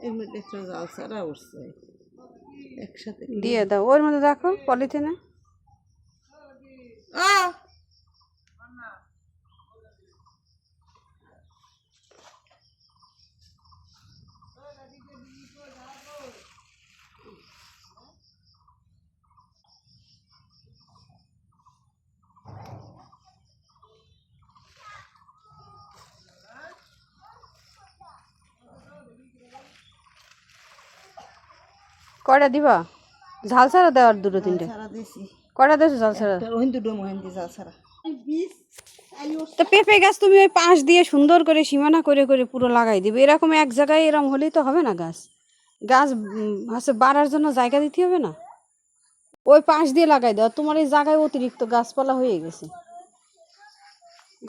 এর মধ্যে একটা জাল ছাড়া উঠছে একসাথে দিয়ে দাও ওর মধ্যে রাখো পলিথিনে। কয়টা দিবা ঝাল ছাড়া দেওয়ার দুটো তিনটে ছাড়া দিছি কয়টা দিয়েছো ঝাল ছাড়া? ওহিন দুটো মহেন্দি জাল ছাড়া তো পেঁপে গাছ তুমি ওই পাশ দিয়ে সুন্দর করে সীমানা করে করে পুরো লাগাই দিবে। এরকম এক জায়গায় এরকম হলেই তো হবে না। গাছ গাছ হচ্ছে বাড়ার জন্য জায়গা দিতে হবে না? ওই পাশ দিয়ে লাগাই দাও। তোমার এই জায়গায় অতিরিক্ত গাছপালা হয়ে গেছে,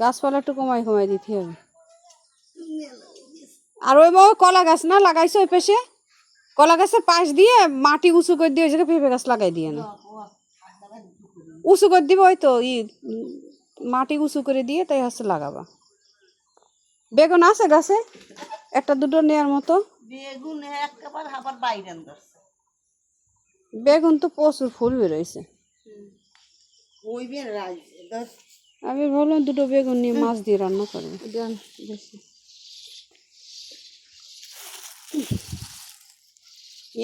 গাছপালা একটু কমাই কমাই দিতে হবে। আর ওই কলা গাছ না লাগাইছো ওই পাশে, কলা গাছের পাশ দিয়ে মাটি উঁচু করে দিয়ে ওই জায়গায় পেঁপে গাছ লাগাই দিয়ে না, উঁচু করে দিবে। ওই তো মাটি উঁচু করে দিয়ে তাই হচ্ছে লাগাবা। বেগুন আছে গাছে একটা দুটো নেওয়ার মতো? বেগুন একবার আবার বাইরে ধরছে। বেগুন তো প্রচুর ফুল বেরোইছে। ওই বের আমি বললাম দুটো বেগুন নিয়ে মাছ দিয়ে রান্না করবো।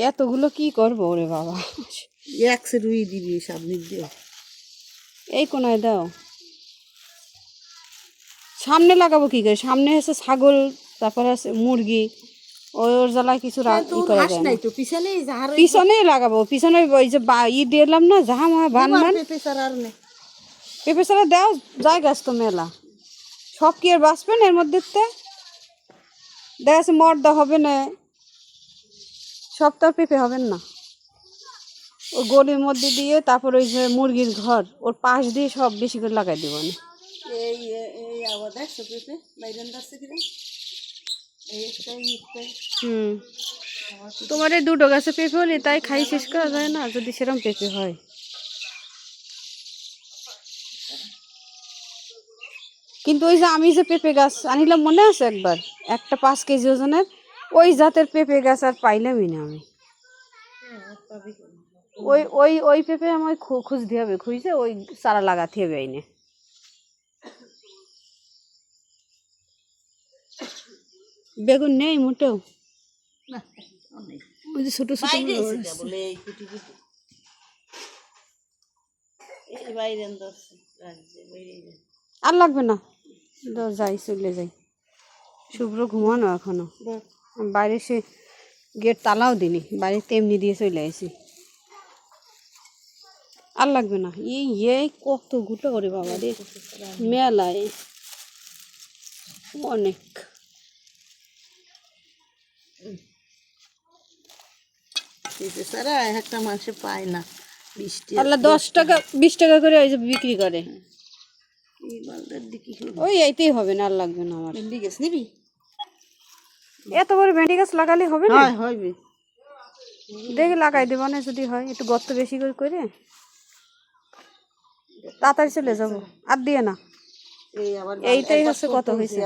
এতগুলো কি করবো ওরে বাবা। একশো রুই দিবি সামনে দিয়ে এই কোনায় দাও। সামনে লাগাবো কি করে? সামনে হচ্ছে ছাগল, তারপরে আছে মুরগি, ওর জ্বালায় কিছু ই করা যায় না। পিছনেই লাগাবো, পিছনে ওই যে দিলাম না যাহা মা বান পেঁপে ছাড়া দাও যায়। গাছ তো মেলা, সব কি আর বাঁচবেন এর মধ্যে? দেখা যাচ্ছে মর্দা হবে না, সব তো আর পেঁপে হবেন না। ওই গলির মধ্যে দিয়ে তারপর ওই যে মুরগির ঘর ওর পাশ দিয়ে সব বেশি করে লাগাই দিব না। তোমার এই দুটো গাছে পেঁপে হলে তাই খাই শেষ করা যায় না যদি সেরকম পেঁপে হয়। কিন্তু ওই যে আমি যে পেঁপে গাছ আনিলাম মনে আছে একবার, একটা 5 কেজি ওজনের, ওই জাতের পেঁপে গাছ আর পাইলামই না আমি। ওই ওই ওই পেঁপে আমায় খুঁজতে হবে, খুঁজে ওই চারা লাগাতে হবে। আইনে বেগুন নেই মোটেও, ওই যে ছোট ছোট আর লাগবে না। যাই চলে যাই। শুভ্র ঘুমানো এখনো, বাইরে সে গেট তালাও দিনি, বাড়িতে এমনি দিয়ে চলে আসি। আর লাগবে না। এই কতগুলো করে বাবা রে, মেলায় অনেক। একটা মানুষে পায় না 10 টাকা 20 টাকা করে ওই যে বিক্রি করে। ওই এইতেই হবে না, আর লাগবে না আমার। ভেন্ডি গাছ নিবি? এত বড় ভেন্ডি গাছ লাগালে হবে না? হবে, দেখে লাগাই দেবো না যদি হয়, একটু গর্ত বেশি করে করে তাড়াতাড়ি চলে যাবো। আর দিয়ে না, এইটাই হচ্ছে কত হয়েছে।